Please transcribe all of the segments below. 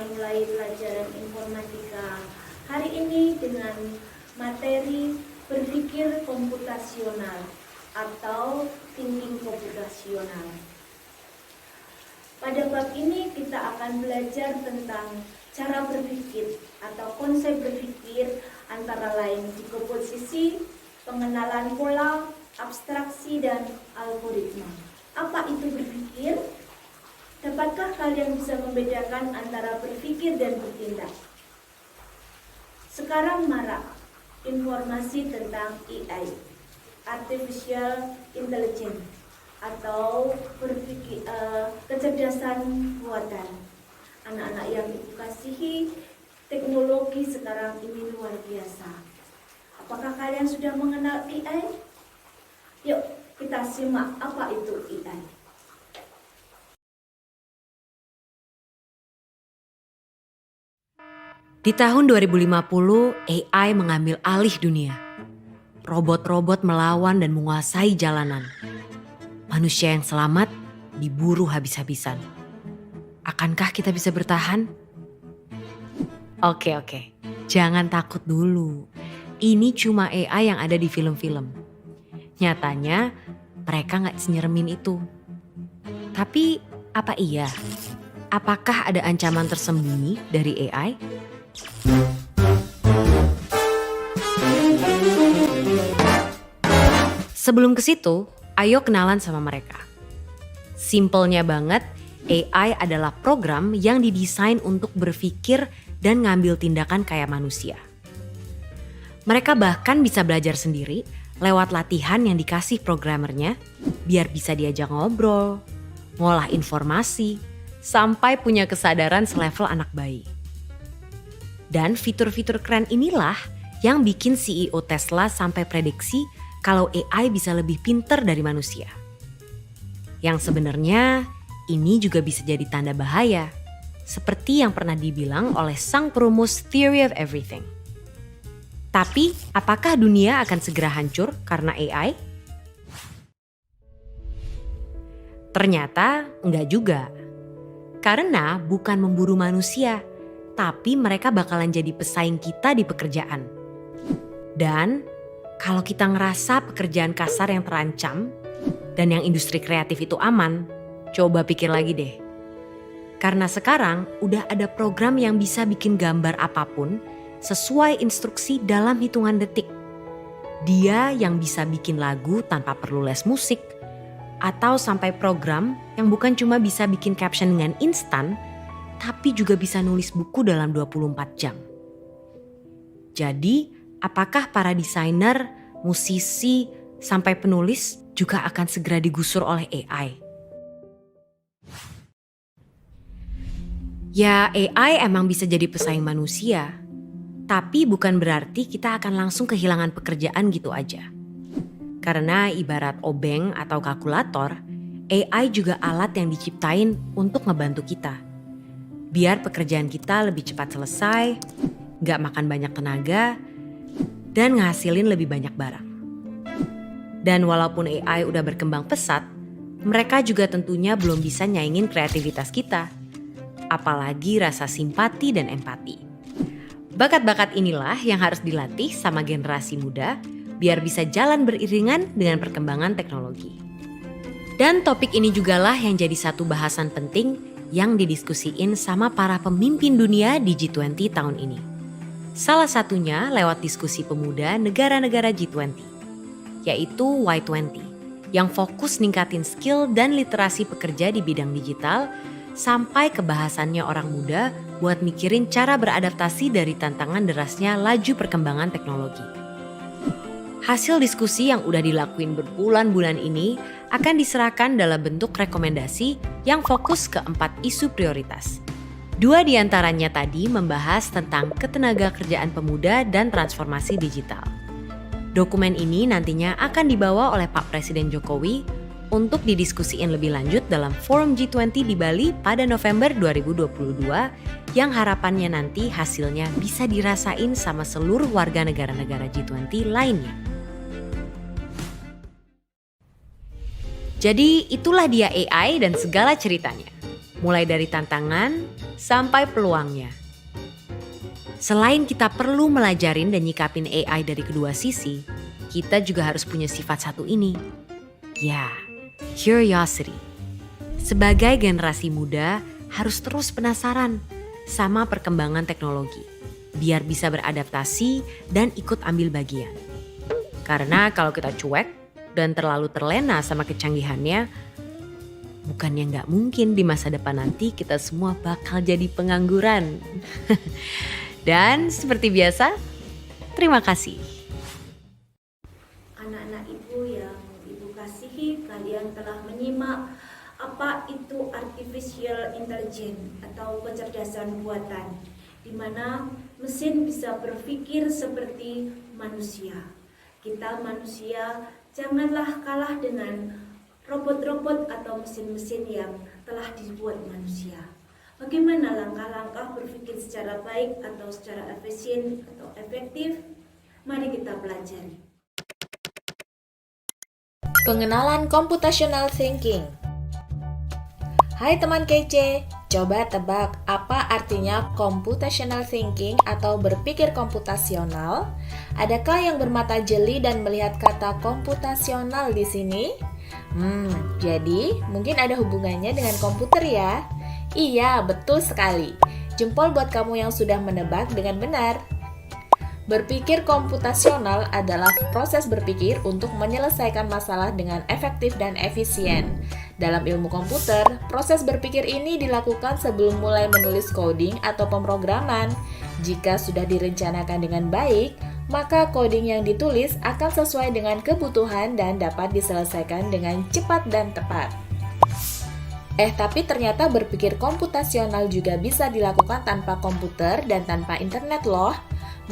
akan mulai pelajaran informatika hari ini dengan materi berpikir komputasional atau thinking komputasional. Pada bab ini kita akan belajar tentang cara berpikir atau konsep berpikir antara lain dekomposisi, pengenalan pola, abstraksi, dan algoritma. Apa itu berpikir? Dapatkah kalian bisa membedakan antara berpikir dan bertindak? Sekarang marak informasi tentang AI, Artificial Intelligence, atau kecerdasan buatan. Anak-anak yang ibu kasihi, teknologi sekarang ini luar biasa. Apakah kalian sudah mengenal AI? Yuk kita simak apa itu AI. Di tahun 2050, AI mengambil alih dunia. Robot-robot melawan dan menguasai jalanan. Manusia yang selamat diburu habis-habisan. Akankah kita bisa bertahan? Oke, jangan takut dulu. Ini cuma AI yang ada di film-film. Nyatanya mereka gak senyeremin itu. Tapi apa iya? Apakah ada ancaman tersembunyi dari AI? Sebelum ke situ, ayo kenalan sama mereka. Simpelnya banget, AI adalah program yang didesain untuk berpikir dan ngambil tindakan kayak manusia. Mereka bahkan bisa belajar sendiri lewat latihan yang dikasih programmernya biar bisa diajak ngobrol, ngolah informasi, sampai punya kesadaran selevel anak bayi. Dan fitur-fitur keren inilah yang bikin CEO Tesla sampai prediksi kalau AI bisa lebih pinter dari manusia. Yang sebenarnya ini juga bisa jadi tanda bahaya, seperti yang pernah dibilang oleh sang perumus Theory of Everything. Tapi apakah dunia akan segera hancur karena AI? Ternyata enggak juga. Karena bukan memburu manusia, tapi mereka bakalan jadi pesaing kita di pekerjaan. Dan kalau kita ngerasa pekerjaan kasar yang terancam dan yang industri kreatif itu aman, coba pikir lagi deh. Karena sekarang udah ada program yang bisa bikin gambar apapun sesuai instruksi dalam hitungan detik. Dia yang bisa bikin lagu tanpa perlu les musik, atau sampai program yang bukan cuma bisa bikin caption dengan instan, tapi juga bisa nulis buku dalam 24 jam. Jadi, apakah para desainer, musisi, sampai penulis juga akan segera digusur oleh AI? Ya, AI emang bisa jadi pesaing manusia, tapi bukan berarti kita akan langsung kehilangan pekerjaan gitu aja. Karena ibarat obeng atau kalkulator, AI juga alat yang diciptain untuk ngebantu kita. Biar pekerjaan kita lebih cepat selesai, gak makan banyak tenaga, dan ngasilin lebih banyak barang. Dan walaupun AI udah berkembang pesat, mereka juga tentunya belum bisa nyaingin kreativitas kita. Apalagi rasa simpati dan empati. Bakat-bakat inilah yang harus dilatih sama generasi muda biar bisa jalan beriringan dengan perkembangan teknologi. Dan topik ini jugalah yang jadi satu bahasan penting yang didiskusiin sama para pemimpin dunia di G20 tahun ini. Salah satunya lewat diskusi pemuda negara-negara G20, yaitu Y20, yang fokus ningkatin skill dan literasi pekerja di bidang digital sampai ke bahasannya orang muda buat mikirin cara beradaptasi dari tantangan derasnya laju perkembangan teknologi. Hasil diskusi yang udah dilakuin berbulan-bulan ini akan diserahkan dalam bentuk rekomendasi yang fokus ke 4 isu prioritas. 2 diantaranya tadi membahas tentang ketenagakerjaan pemuda dan transformasi digital. Dokumen ini nantinya akan dibawa oleh Pak Presiden Jokowi untuk didiskusiin lebih lanjut dalam Forum G20 di Bali pada November 2022 yang harapannya nanti hasilnya bisa dirasain sama seluruh warga negara-negara G20 lainnya. Jadi itulah dia AI dan segala ceritanya. mulai dari tantangan sampai peluangnya. Selain kita perlu melajarin dan nyikapin AI dari kedua sisi, kita juga harus punya sifat satu ini. Ya, curiosity. Sebagai generasi muda, harus terus penasaran sama perkembangan teknologi, biar bisa beradaptasi dan ikut ambil bagian. Karena kalau kita cuek dan terlalu terlena sama kecanggihannya, bukannya nggak mungkin di masa depan nanti kita semua bakal jadi pengangguran. Dan seperti biasa, terima kasih. Anak-anak ibu yang ibu kasihi, kalian telah menyimak apa itu artificial intelligence atau kecerdasan buatan, di mana mesin bisa berpikir seperti manusia. Kita manusia janganlah kalah dengan robot-robot atau mesin-mesin yang telah dibuat manusia. Bagaimana langkah-langkah berpikir secara baik atau secara efisien atau efektif? Mari kita pelajari. Pengenalan computational thinking. Hai teman kece, coba tebak apa artinya computational thinking atau berpikir komputasional? Adakah yang bermata jeli dan melihat kata komputasional di sini? Jadi mungkin ada hubungannya dengan komputer ya? Iya, betul sekali. Jempol buat kamu yang sudah menebak dengan benar. Berpikir komputasional adalah proses berpikir untuk menyelesaikan masalah dengan efektif dan efisien. Dalam ilmu komputer, proses berpikir ini dilakukan sebelum mulai menulis coding atau pemrograman. Jika sudah direncanakan dengan baik, maka coding yang ditulis akan sesuai dengan kebutuhan dan dapat diselesaikan dengan cepat dan tepat. Tapi ternyata berpikir komputasional juga bisa dilakukan tanpa komputer dan tanpa internet loh.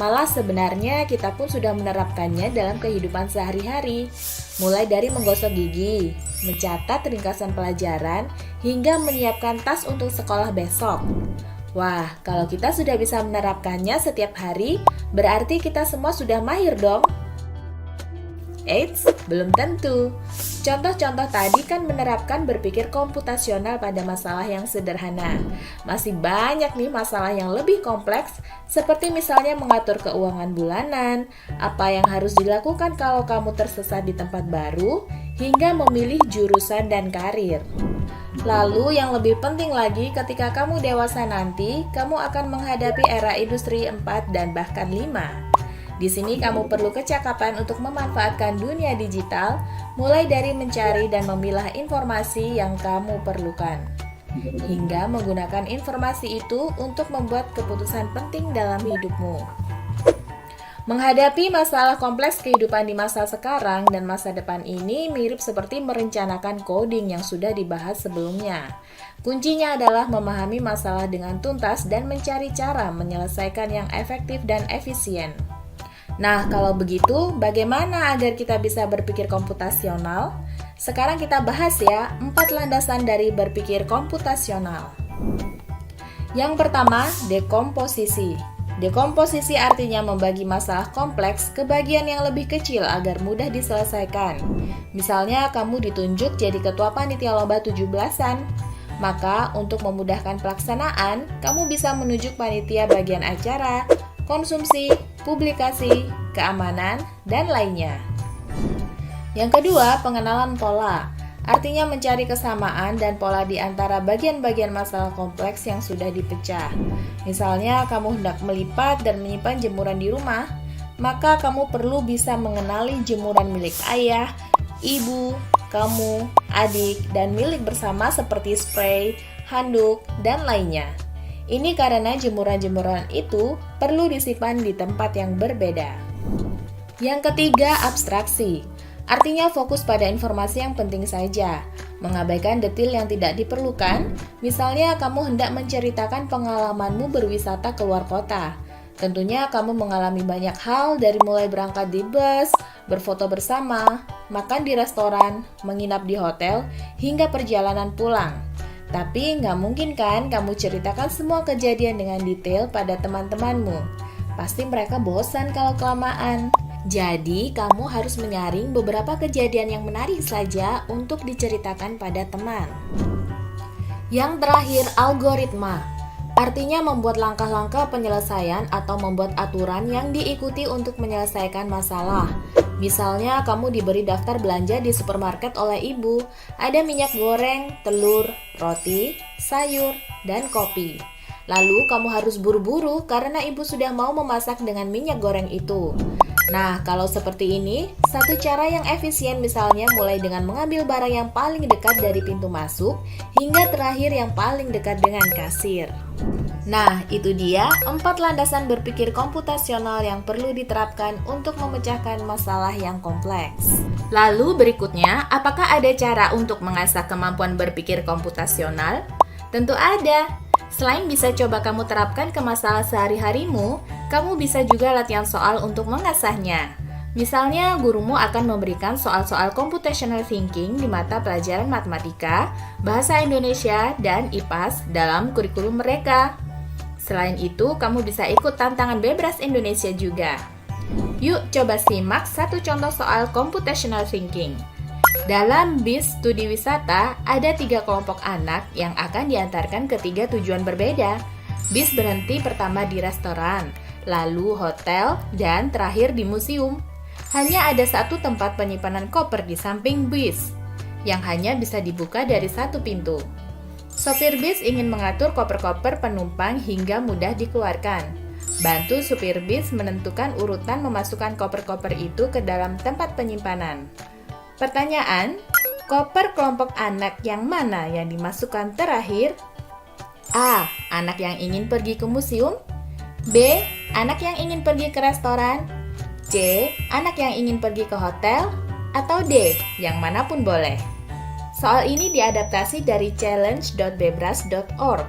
Malah sebenarnya kita pun sudah menerapkannya dalam kehidupan sehari-hari. Mulai dari menggosok gigi, mencatat ringkasan pelajaran, hingga menyiapkan tas untuk sekolah besok. Wah, kalau kita sudah bisa menerapkannya setiap hari, berarti kita semua sudah mahir dong. Eits, belum tentu. Contoh-contoh tadi kan menerapkan berpikir komputasional pada masalah yang sederhana. Masih banyak nih masalah yang lebih kompleks, seperti misalnya mengatur keuangan bulanan, apa yang harus dilakukan kalau kamu tersesat di tempat baru, hingga memilih jurusan dan karir. Lalu yang lebih penting lagi, ketika kamu dewasa nanti, kamu akan menghadapi era industri 4 dan bahkan 5. Di sini kamu perlu kecakapan untuk memanfaatkan dunia digital, mulai dari mencari dan memilah informasi yang kamu perlukan, hingga menggunakan informasi itu untuk membuat keputusan penting dalam hidupmu. Menghadapi masalah kompleks kehidupan di masa sekarang dan masa depan ini mirip seperti merencanakan coding yang sudah dibahas sebelumnya. Kuncinya adalah memahami masalah dengan tuntas dan mencari cara menyelesaikan yang efektif dan efisien. Nah, kalau begitu, bagaimana agar kita bisa berpikir komputasional? Sekarang kita bahas ya, 4 landasan dari berpikir komputasional. Yang pertama, dekomposisi. Dekomposisi artinya membagi masalah kompleks ke bagian yang lebih kecil agar mudah diselesaikan. Misalnya, kamu ditunjuk jadi ketua panitia lomba 17-an. Maka, untuk memudahkan pelaksanaan, kamu bisa menunjuk panitia bagian acara, konsumsi, publikasi, keamanan, dan lainnya. Yang kedua, pengenalan pola. Artinya mencari kesamaan dan pola di antara bagian-bagian masalah kompleks yang sudah dipecah. Misalnya, kamu hendak melipat dan menyimpan jemuran di rumah, maka kamu perlu bisa mengenali jemuran milik ayah, ibu, kamu, adik, dan milik bersama seperti spray, handuk, dan lainnya. Ini karena jemuran-jemuran itu perlu disimpan di tempat yang berbeda. Yang ketiga, abstraksi. Artinya fokus pada informasi yang penting saja, mengabaikan detail yang tidak diperlukan. Misalnya kamu hendak menceritakan pengalamanmu berwisata ke luar kota. Tentunya kamu mengalami banyak hal dari mulai berangkat di bus, berfoto bersama, makan di restoran, menginap di hotel, hingga perjalanan pulang. Tapi nggak mungkin kan kamu ceritakan semua kejadian dengan detail pada teman-temanmu. Pasti mereka bosan kalau kelamaan. Jadi, kamu harus menyaring beberapa kejadian yang menarik saja untuk diceritakan pada teman. Yang terakhir, algoritma. Artinya membuat langkah-langkah penyelesaian atau membuat aturan yang diikuti untuk menyelesaikan masalah. Misalnya, kamu diberi daftar belanja di supermarket oleh ibu. Ada minyak goreng, telur, roti, sayur, dan kopi. Lalu, kamu harus buru-buru karena ibu sudah mau memasak dengan minyak goreng itu. Nah, kalau seperti ini, satu cara yang efisien misalnya mulai dengan mengambil barang yang paling dekat dari pintu masuk hingga terakhir yang paling dekat dengan kasir. Nah, itu dia 4 landasan berpikir komputasional yang perlu diterapkan untuk memecahkan masalah yang kompleks. Lalu berikutnya, apakah ada cara untuk mengasah kemampuan berpikir komputasional? Tentu ada. Selain bisa coba kamu terapkan ke masalah sehari-harimu, kamu bisa juga latihan soal untuk mengasahnya. Misalnya, gurumu akan memberikan soal-soal computational thinking di mata pelajaran matematika, bahasa Indonesia, dan IPAS dalam kurikulum mereka. Selain itu, kamu bisa ikut tantangan Bebras Indonesia juga. Yuk, coba simak satu contoh soal computational thinking. Dalam bis studi wisata, ada 3 kelompok anak yang akan diantarkan ke 3 tujuan berbeda. Bis berhenti pertama di restoran, lalu hotel, dan terakhir di museum. Hanya ada satu tempat penyimpanan koper di samping bis, yang hanya bisa dibuka dari satu pintu. Sopir bis ingin mengatur koper-koper penumpang hingga mudah dikeluarkan. Bantu supir bis menentukan urutan memasukkan koper-koper itu ke dalam tempat penyimpanan. Pertanyaan, koper kelompok anak yang mana yang dimasukkan terakhir? A. Anak yang ingin pergi ke museum. B. Anak yang ingin pergi ke restoran. C. Anak yang ingin pergi ke hotel. Atau D. Yang manapun boleh. Soal ini diadaptasi dari challenge.bebras.org.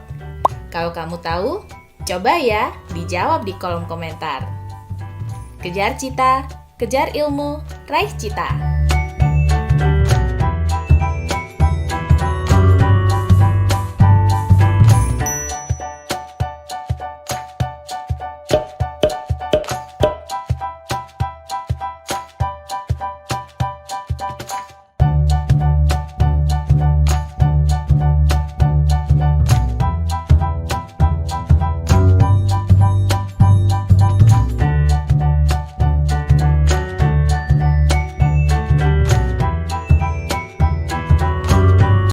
Kalau kamu tahu, coba ya dijawab di kolom komentar. Kejar cita, kejar ilmu, raih cita.